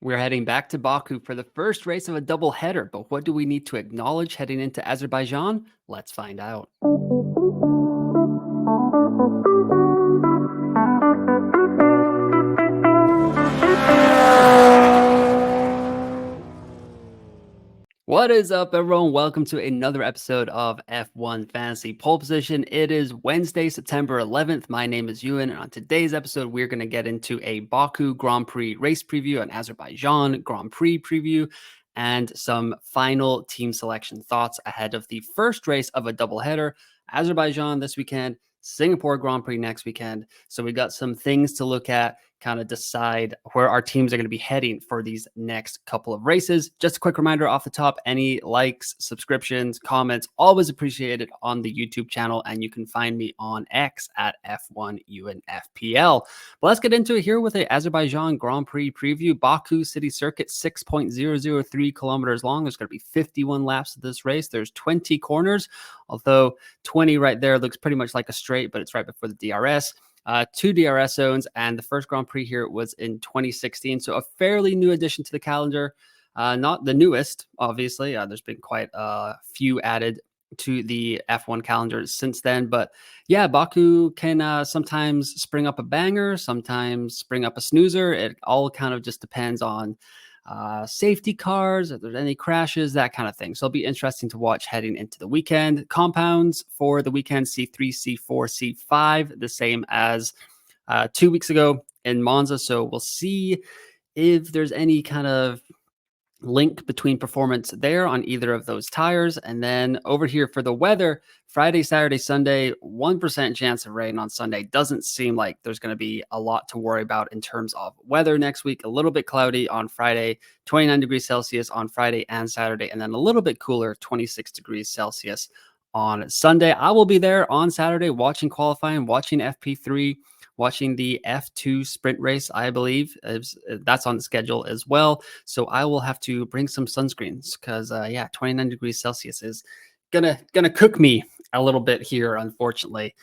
We're heading back to Baku for the first race of a double header, but what do we need to acknowledge heading into Azerbaijan? Let's find out. What is up, everyone? Welcome to another episode of F1 Fantasy Pole Position. It is Wednesday, September 11th. My name is Ewan, and on today's episode, we're going to get into a Baku Grand Prix race preview, an Azerbaijan Grand Prix preview, and some final team selection thoughts ahead of the first race of a doubleheader. Azerbaijan this weekend, Singapore Grand Prix next weekend. So we got some things to look at, kind of decide where our teams are going to be heading for these next couple of races. Just a quick reminder off the top, any likes, subscriptions, comments, always appreciated on the YouTube channel. And you can find me on X at F1UNFPL. But let's get into it here with the Azerbaijan Grand Prix preview. Baku City Circuit, 6.003 kilometers long. There's going to be 51 laps of this race. There's 20 corners, although 20 right there looks pretty much like a straight, but it's right before the DRS. Two DRS zones, and the first Grand Prix here was in 2016. So a fairly new addition to the calendar. Not the newest, obviously. There's been quite a few added to the F1 calendar since then. But yeah, Baku can sometimes spring up a banger, sometimes spring up a snoozer. It all kind of just depends on safety cars, if there's any crashes, that kind of thing. So it'll be interesting to watch heading into the weekend. Compounds for the weekend, C3, C4, C5, the same as 2 weeks ago in Monza. So we'll see if there's any kind of link between performance there on either of those tires. And then over here for the weather, Friday, Saturday, Sunday, 1% chance of rain on Sunday. Doesn't seem like there's going to be a lot to worry about in terms of weather next week. A little bit cloudy on Friday, 29 degrees Celsius on Friday and Saturday, and then a little bit cooler, 26 degrees Celsius on Sunday. I will be there on Saturday watching qualifying, watching FP3, watching the F2 sprint race, I believe. That's on the schedule as well. So I will have to bring some sunscreens because, 29 degrees Celsius is gonna cook me a little bit here, unfortunately.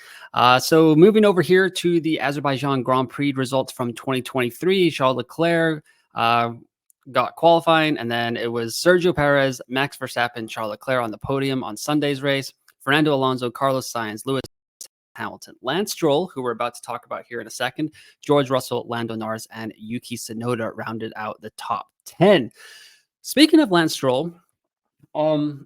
So moving over here to the Azerbaijan Grand Prix results from 2023, Charles Leclerc got qualifying, and then it was Sergio Perez, Max Verstappen, Charles Leclerc on the podium on Sunday's race. Fernando Alonso, Carlos Sainz, Lewis Hamilton, Lance Stroll, who we're about to talk about here in a second, George Russell, Lando Norris, and Yuki Tsunoda rounded out the top 10. Speaking of Lance Stroll,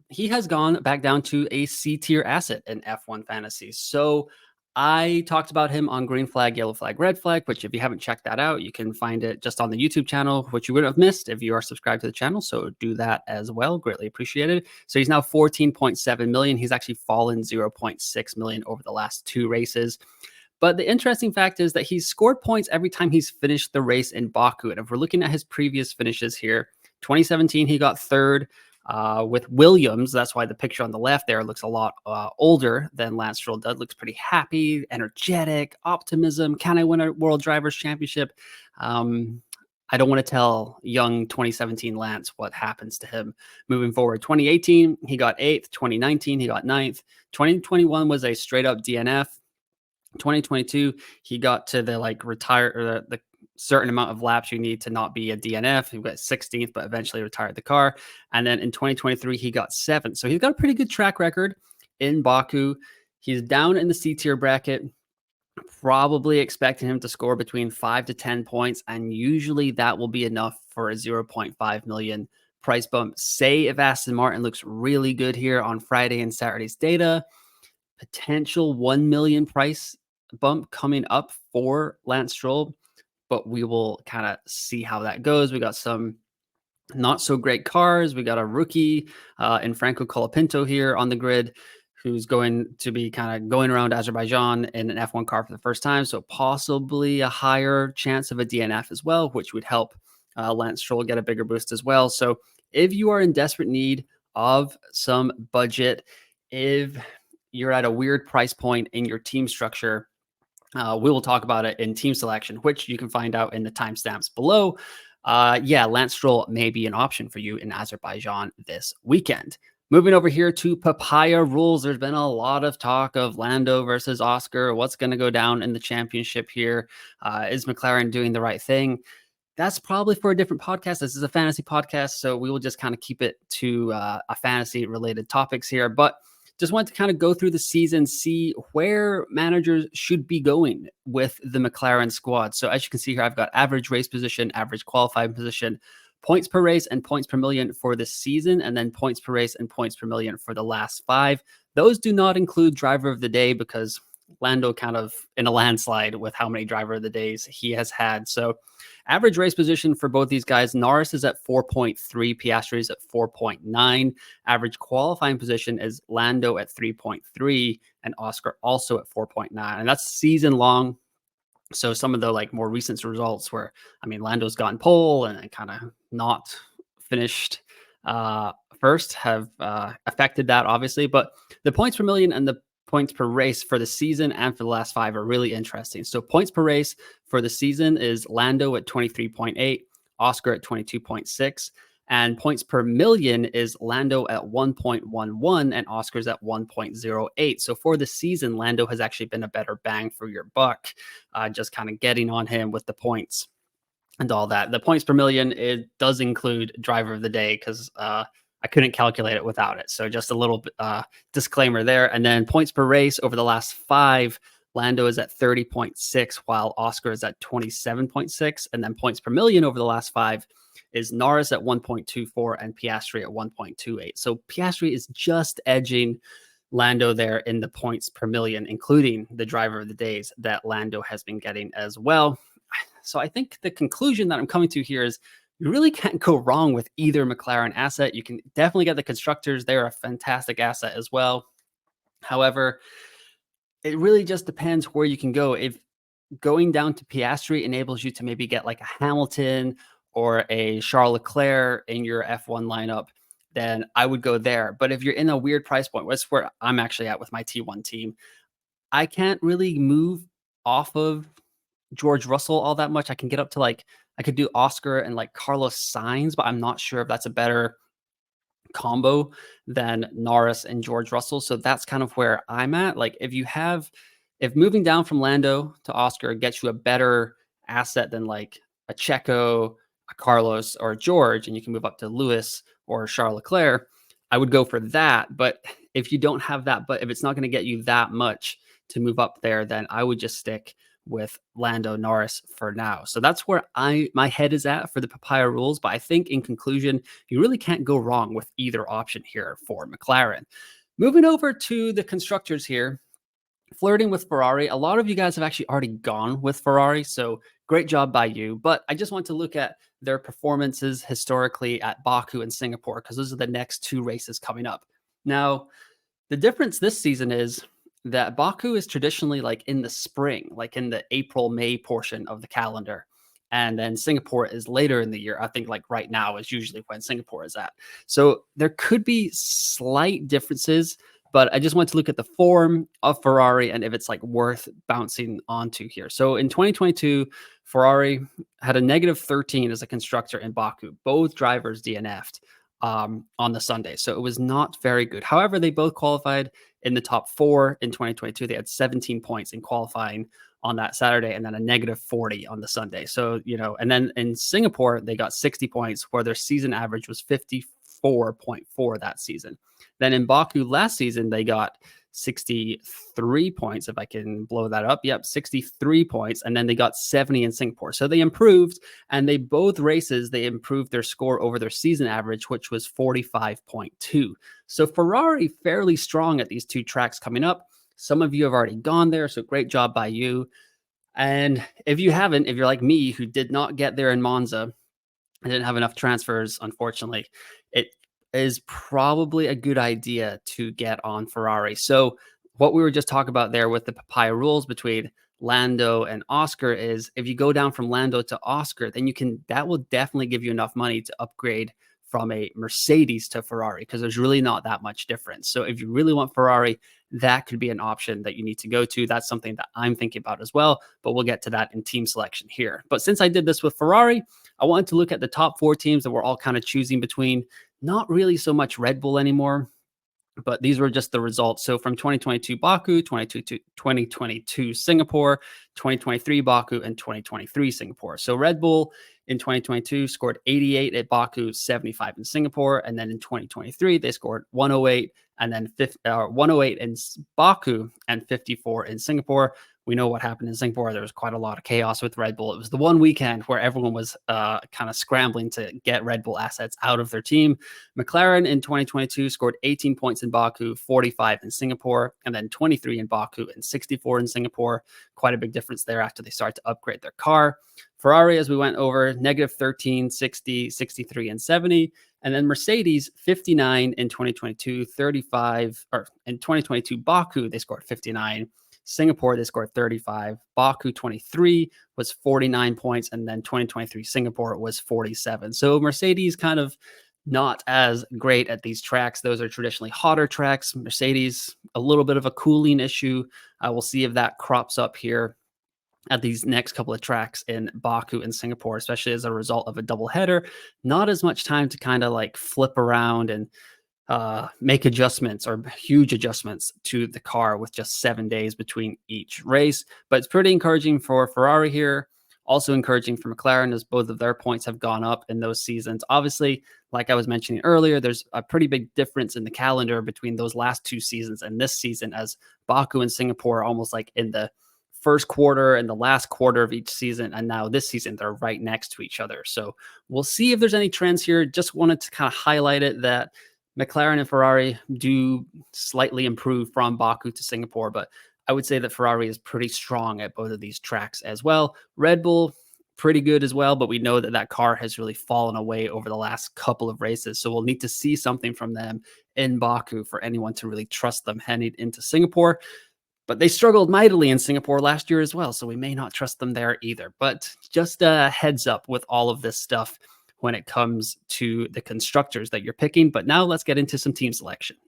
he has gone back down to a C-tier asset in F1 Fantasy. So I talked about him on Green Flag, Yellow Flag, Red Flag, which if you haven't checked that out, you can find it just on the YouTube channel, which you would have missed if you are subscribed to the channel. So do that as well. Greatly appreciated. So he's now 14.7 million. He's actually fallen 0.6 million over the last two races. But the interesting fact is that he's scored points every time he's finished the race in Baku. And if we're looking at his previous finishes here, 2017, he got third. With Williams, that's why the picture on the left there looks a lot older than Lance Stroll does. Looks pretty happy, energetic, optimism. Can I win a World Drivers' Championship? I don't want to tell young 2017 Lance what happens to him moving forward. 2018, he got 8th. 2019, he got 9th. 2021 was a straight up DNF. 2022, he got to the the certain amount of laps you need to not be a DNF. He got 16th, but eventually retired the car. And then in 2023, he got 7th. So he's got a pretty good track record in Baku. He's down in the C tier bracket, probably expecting him to score between 5 to 10 points. And usually that will be enough for a 0.5 million price bump. Say if Aston Martin looks really good here on Friday and Saturday's data, potential 1 million price bump coming up for Lance Stroll. But we will kind of see how that goes. We got some not so great cars. We got a rookie in Franco Colapinto here on the grid, who's going to be kind of going around Azerbaijan in an F1 car for the first time. So possibly a higher chance of a DNF as well, which would help Lance Stroll get a bigger boost as well. So if you are in desperate need of some budget, if you're at a weird price point in your team structure, we will talk about it in team selection, which you can find out in the timestamps below. Lance Stroll may be an option for you in Azerbaijan this weekend. Moving over here to Papaya rules, there's been a lot of talk of Lando versus Oscar. What's going to go down in the championship here? Is McLaren doing the right thing? that's probably for a different podcast. This is a fantasy podcast, so we will just kind of keep it to a fantasy related topics here. But just want to kind of go through the season, see where managers should be going with the McLaren squad. So as you can see here, I've got average race position, average qualifying position, points per race and points per million for the season, and then points per race and points per million for the last 5. Those do not include driver of the day because Lando kind of in a landslide with how many driver of the days he has had. So average race position for both these guys, Norris is at 4.3, Piastri is at 4.9. Average qualifying position is Lando at 3.3 and Oscar also at 4.9. And that's season long. So some of the like more recent results where, I mean, Lando's gotten pole and kind of not finished first have affected that obviously, but the points per million and the points per race for the season and for the last 5 are really interesting. So points per race for the season is Lando at 23.8, Oscar at 22.6, and points per million is Lando at 1.11 and Oscar's at 1.08. So for the season, Lando has actually been a better bang for your buck, just kind of getting on him with the points and all that. The points per million, it does include driver of the day because I couldn't calculate it without it. So just a little disclaimer there. And then points per race over the last 5, Lando is at 30.6 while Oscar is at 27.6. And then points per million over the last 5 is Norris at 1.24 and Piastri at 1.28. So Piastri is just edging Lando there in the points per million, including the driver of the days that Lando has been getting as well. So I think the conclusion that I'm coming to here is you really can't go wrong with either McLaren asset. You can definitely get the constructors. They're a fantastic asset as well. However, it really just depends where you can go. If going down to Piastri enables you to maybe get like a Hamilton or a Charles Leclerc in your F1 lineup, then I would go there. But if you're in a weird price point, that's where I'm actually at with my T1 team. I can't really move off of George Russell all that much. I can get up to like, I could do Oscar and like Carlos Sainz, but I'm not sure if that's a better combo than Norris and George Russell. So that's kind of where I'm at. Like if moving down from Lando to Oscar gets you a better asset than like a Checo, a Carlos, or a George, and you can move up to Lewis or Charles Leclerc, I would go for that. But if you don't have that, but if it's not going to get you that much to move up there, then I would just stick with Lando Norris for now. So that's where my head is at for the papaya rules. But I think in conclusion, you really can't go wrong with either option here for McLaren. Moving over to the constructors here, flirting with Ferrari. A lot of you guys have actually already gone with Ferrari, so great job by you. But I just want to look at their performances historically at Baku and Singapore because those are the next 2 races coming up. Now, the difference this season is that Baku is traditionally like in the spring, like in the April, May portion of the calendar. And then Singapore is later in the year. I think like right now is usually when Singapore is at. So there could be slight differences, but I just want to look at the form of Ferrari and if it's like worth bouncing onto here. So in 2022, Ferrari had a negative 13 as a constructor in Baku. Both drivers DNF'd on the Sunday. So it was not very good. However, they both qualified in the top 4 in 2022. They had 17 points in qualifying on that Saturday and then a negative 40 on the Sunday. So, and then in Singapore, they got 60 points where their season average was 54.4 that season. Then in Baku last season, they got 63 points, if I can blow that up. Yep, 63 points. And then they got 70 in Singapore. So they improved, and they both races, they improved their score over their season average, which was 45.2. So Ferrari fairly strong at these 2 tracks coming up. Some of you have already gone there, so great job by you. And if you haven't, if you're like me, who did not get there in Monza, I didn't have enough transfers, unfortunately, it is probably a good idea to get on Ferrari. So what we were just talking about there with the papaya rules between Lando and Oscar is if you go down from Lando to Oscar, then that will definitely give you enough money to upgrade from a Mercedes to Ferrari because there's really not that much difference. So if you really want Ferrari, that could be an option that you need to go to. That's something that I'm thinking about as well, but we'll get to that in team selection here. But since I did this with Ferrari, I wanted to look at the top 4 teams that we're all kind of choosing between. Not really so much Red Bull anymore, but these were just the results. So from 2022 Baku, 2022 Singapore, 2023 Baku, and 2023 Singapore. So Red Bull in 2022, scored 88 at Baku, 75 in Singapore. And then in 2023, they scored 108 and then 108 in Baku and 54 in Singapore. We know what happened in Singapore. There was quite a lot of chaos with Red Bull. It was the one weekend where everyone was kind of scrambling to get Red Bull assets out of their team. McLaren in 2022 scored 18 points in Baku, 45 in Singapore, and then 23 in Baku and 64 in Singapore. Quite a big difference there after they start to upgrade their car. Ferrari, as we went over, negative 13, 60, 63, and 70. And then Mercedes, 59 in 2022, 35, or in 2022, Baku, they scored 59. Singapore, they scored 35. Baku 23 was 49 points. And then 2023 Singapore was 47. So Mercedes kind of not as great at these tracks. Those are traditionally hotter tracks. Mercedes, a little bit of a cooling issue. We'll see if that crops up here at these next couple of tracks in Baku and Singapore, especially as a result of a double header. Not as much time to kind of like flip around and make adjustments or huge adjustments to the car with just 7 days between each race. But it's pretty encouraging for Ferrari here. Also encouraging for McLaren as both of their points have gone up in those seasons. Obviously, like I was mentioning earlier, there's a pretty big difference in the calendar between those last two seasons and this season, as Baku and Singapore are almost like in the first quarter and the last quarter of each season. And now this season, they're right next to each other. So we'll see if there's any trends here. Just wanted to kind of highlight it that McLaren and Ferrari do slightly improve from Baku to Singapore, but I would say that Ferrari is pretty strong at both of these tracks as well. Red Bull, pretty good as well, but we know that that car has really fallen away over the last couple of races. So we'll need to see something from them in Baku for anyone to really trust them heading into Singapore. But they struggled mightily in Singapore last year as well, so we may not trust them there either. But just a heads up with all of this stuff when it comes to the constructors that you're picking. But now let's get into some team selection.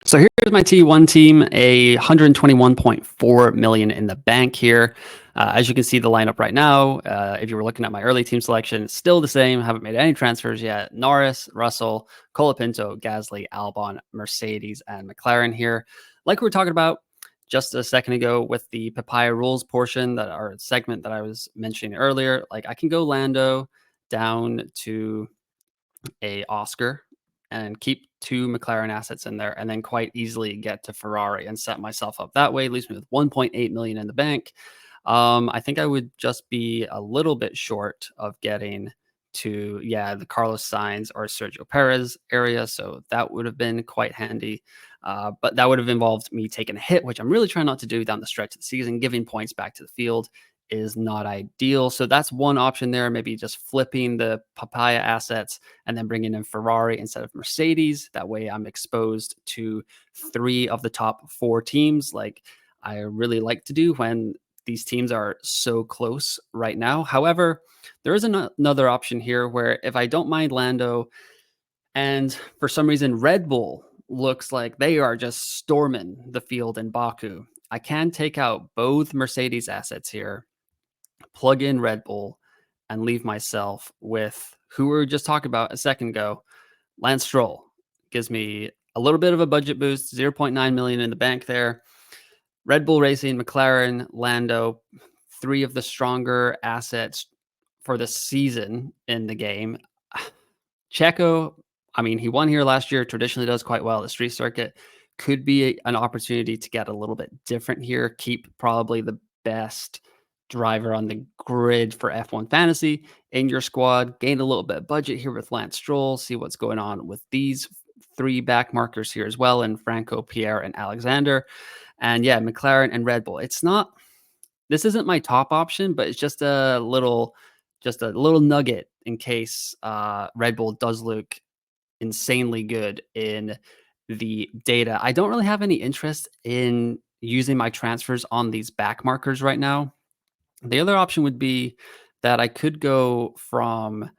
So here's my T1 team, a 121.4 million in the bank here. As you can see the lineup right now, if you were looking at my early team selection, it's still the same. Haven't made any transfers yet. Norris, Russell, Colapinto, Gasly, Albon, Mercedes, and McLaren here. Like we were talking about just a second ago with the Papaya Rules portion, that our segment that I was mentioning earlier, like I can go Lando down to a Oscar and keep two McLaren assets in there, and then quite easily get to Ferrari and set myself up that way. Leaves me with 1.8 million in the bank. I think I would just be a little bit short of getting to, the Carlos Sainz or Sergio Perez area. So that would have been quite handy. But that would have involved me taking a hit, which I'm really trying not to do down the stretch of the season. Giving points back to the field is not ideal. So that's one option there. Maybe just flipping the Papaya assets and then bringing in Ferrari instead of Mercedes. That way I'm exposed to 3 of the top 4 teams, like I really like to do when these teams are so close right now. However, there is another option here where if I don't mind Lando and for some reason Red Bull looks like they are just storming the field in Baku, I can take out both Mercedes assets here, plug in Red Bull, and leave myself with who we were just talking about a second ago, Lance Stroll. Gives me a little bit of a budget boost, 0.9 million in the bank there. Red Bull Racing, McLaren, Lando, 3 of the stronger assets for the season in the game. Checo, I mean, he won here last year, traditionally does quite well at the street circuit. Could be an opportunity to get a little bit different here. Keep probably the best driver on the grid for F1 Fantasy in your squad. Gain a little bit of budget here with Lance Stroll. See what's going on with these 3 back markers here as well, and Franco, Pierre, and Alexander. And McLaren and Red Bull. This isn't my top option, but it's just a little nugget in case Red Bull does look insanely good in the data. I don't really have any interest in using my transfers on these back markers right now. The other option would be that I could go from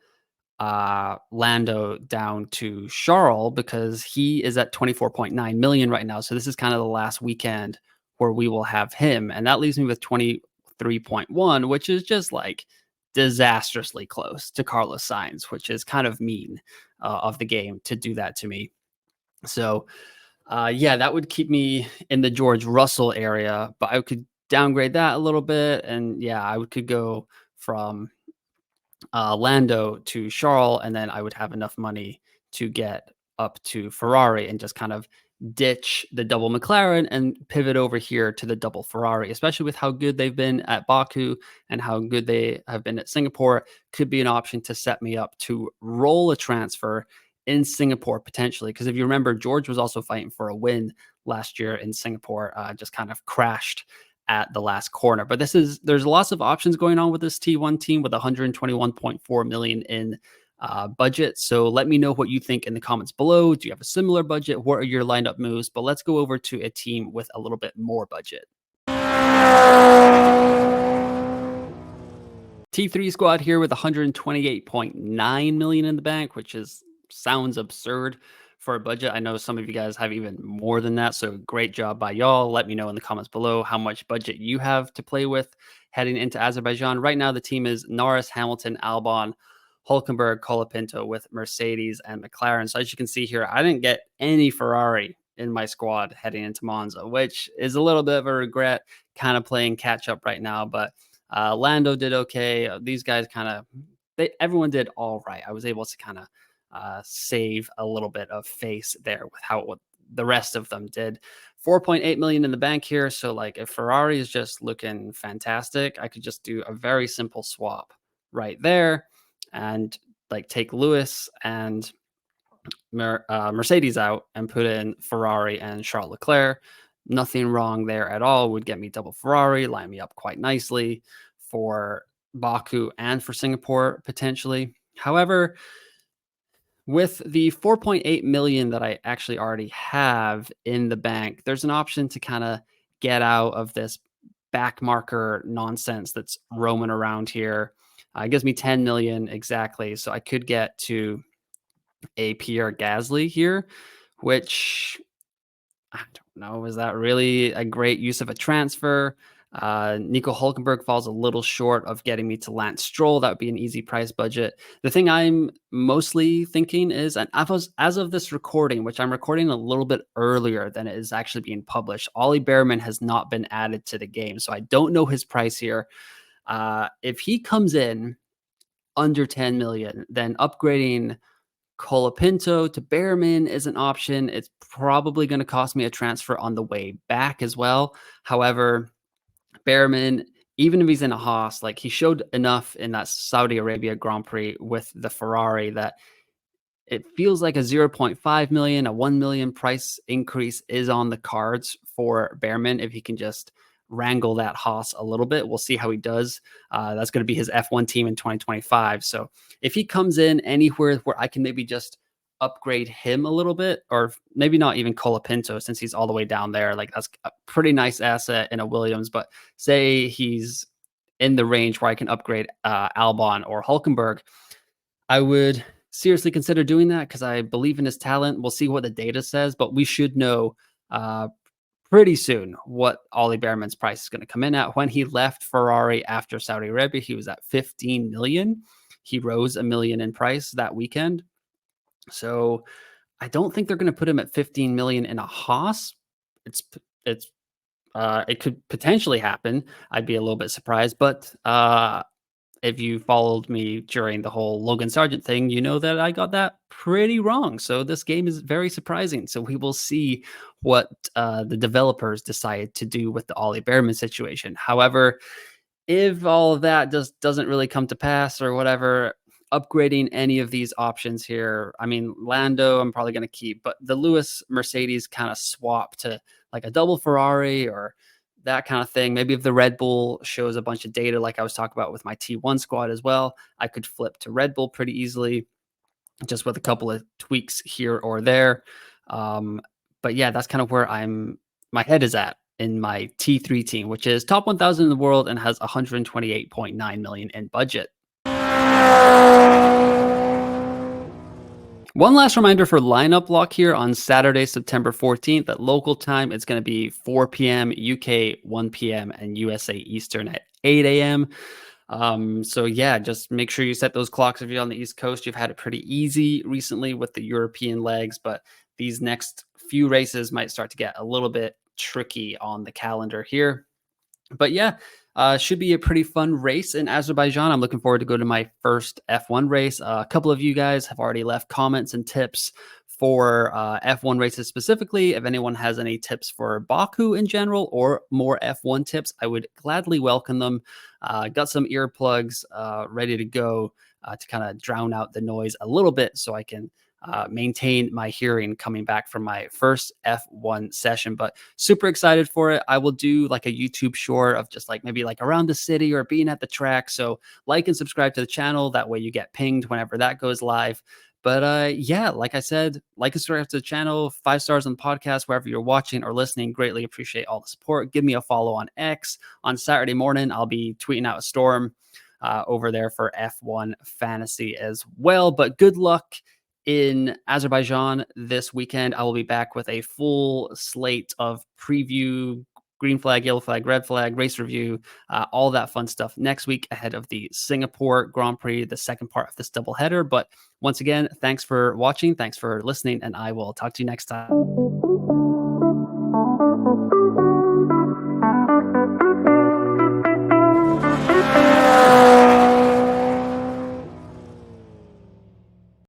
Lando down to Charles, because he is at 24.9 million right now. So this is kind of the last weekend where we will have him. And that leaves me with 23.1, which is just like disastrously close to Carlos Sainz, which is kind of mean of the game to do that to me. So that would keep me in the George Russell area, but I could downgrade that a little bit. And yeah, could go from Lando to Stroll, and then I would have enough money to get up to Ferrari and just kind of ditch the double McLaren and pivot over here to the double Ferrari, especially with how good they've been at Baku and how good they have been at Singapore. Could be an option to set me up to roll a transfer in Singapore potentially. Because if you remember, George was also fighting for a win last year in Singapore, just kind of crashed at the last corner. But there's lots of options going on with this T1 team with 121.4 million in budget. So let me know what you think in the comments below. Do you have a similar budget? What are your lineup moves? But let's go over to a team with a little bit more budget. T3 squad here with 128.9 million in the bank, which sounds absurd for a budget. I know some of you guys have even more than that, so great job by y'all. Let me know in the comments below how much budget you have to play with heading into Azerbaijan. Right now, the team is Norris, Hamilton, Albon, Hulkenberg, Colapinto with Mercedes and McLaren. So as you can see here, I didn't get any Ferrari in my squad heading into Monza, which is a little bit of a regret, kind of playing catch up right now. But Lando did okay. These guys everyone did all right. I was able to kind of save a little bit of face there with what the rest of them did. 4.8 million in the bank here. So like if Ferrari is just looking fantastic, I could just do a very simple swap right there and like take Lewis and Mercedes out and put in Ferrari and Charles Leclerc. Nothing wrong there at all. Would get me double Ferrari, line me up quite nicely for Baku and for Singapore potentially. However, with the 4.8 million that I actually already have in the bank, there's an option to kind of get out of this back marker nonsense that's roaming around here. It gives me 10 million exactly. So I could get to a Pierre Gasly here, which I don't know. Is that really a great use of a transfer? Nico Hulkenberg falls a little short of getting me to Lance Stroll. That would be an easy price budget. The thing I'm mostly thinking is, and as of this recording, which I'm recording a little bit earlier than it is actually being published, Ollie Behrman has not been added to the game. So I don't know his price here. If he comes in under 10 million, then upgrading Colapinto to Behrman is an option. It's probably going to cost me a transfer on the way back as well. However, Behrman, even if he's in a Haas, like he showed enough in that Saudi Arabia Grand Prix with the Ferrari that it feels like a 0.5 million, a 1 million price increase is on the cards for Behrman if he can just wrangle that Haas a little bit. We'll see how he does. That's going to be his F1 team in 2025. So if he comes in anywhere where I can maybe just upgrade him a little bit, or maybe not even Colapinto since he's all the way down there, like that's a pretty nice asset in a Williams, but say he's in the range where I can upgrade Albon or Hulkenberg, I would seriously consider doing that because I believe in his talent. We'll see what the data says, but we should know pretty soon what Ollie Behrman's price is going to come in at. When he left Ferrari after Saudi Arabia, he was at 15 million. He rose a million in price that weekend. So I don't think they're going to put him at 15 million in a Haas. It could potentially happen. I'd be a little bit surprised, but if you followed me during the whole Logan Sargent thing, you know that I got that pretty wrong. So this game is very surprising. So we will see what the developers decide to do with the Ollie Behrman situation. However, if all of that just doesn't really come to pass or whatever, upgrading any of these options here, I mean, Lando, I'm probably going to keep, but the Lewis Mercedes kind of swap to like a double Ferrari or that kind of thing. Maybe if the Red Bull shows a bunch of data, like I was talking about with my T1 squad as well, I could flip to Red Bull pretty easily, just with a couple of tweaks here or there. But yeah, that's kind of where my head is at in my T3 team, which is top 1,000 in the world and has 128.9 million in budget. One last reminder for lineup lock here on Saturday, September 14th at local time. It's going to be 4 p.m. UK, 1 p.m. and USA Eastern at 8 a.m. So yeah, just make sure you set those clocks if you're on the East Coast. You've had it pretty easy recently with the European legs, but these next few races might start to get a little bit tricky on the calendar here. But yeah, should be a pretty fun race in Azerbaijan. I'm looking forward to go to my first F1 race. A couple of you guys have already left comments and tips for F1 races specifically. If anyone has any tips for Baku in general or more F1 tips, I would gladly welcome them. Got some earplugs ready to go to kind of drown out the noise a little bit so I can maintain my hearing coming back from my first F1 session. But super excited for it. I will do like a YouTube short of just like maybe like around the city or being at the track. So like and subscribe to the channel. That way you get pinged whenever that goes live. But yeah, like I said, like and subscribe to the channel, 5 stars on the podcast, wherever you're watching or listening. Greatly appreciate all the support. Give me a follow on X. On Saturday morning, I'll be tweeting out a storm over there for F1 fantasy as well. But good luck in Azerbaijan this weekend. I will be back with a full slate of preview, green flag, yellow flag, red flag, race review, all that fun stuff next week ahead of the Singapore Grand Prix, the second part of this doubleheader. But once again, thanks for watching. Thanks for listening, and I will talk to you next time.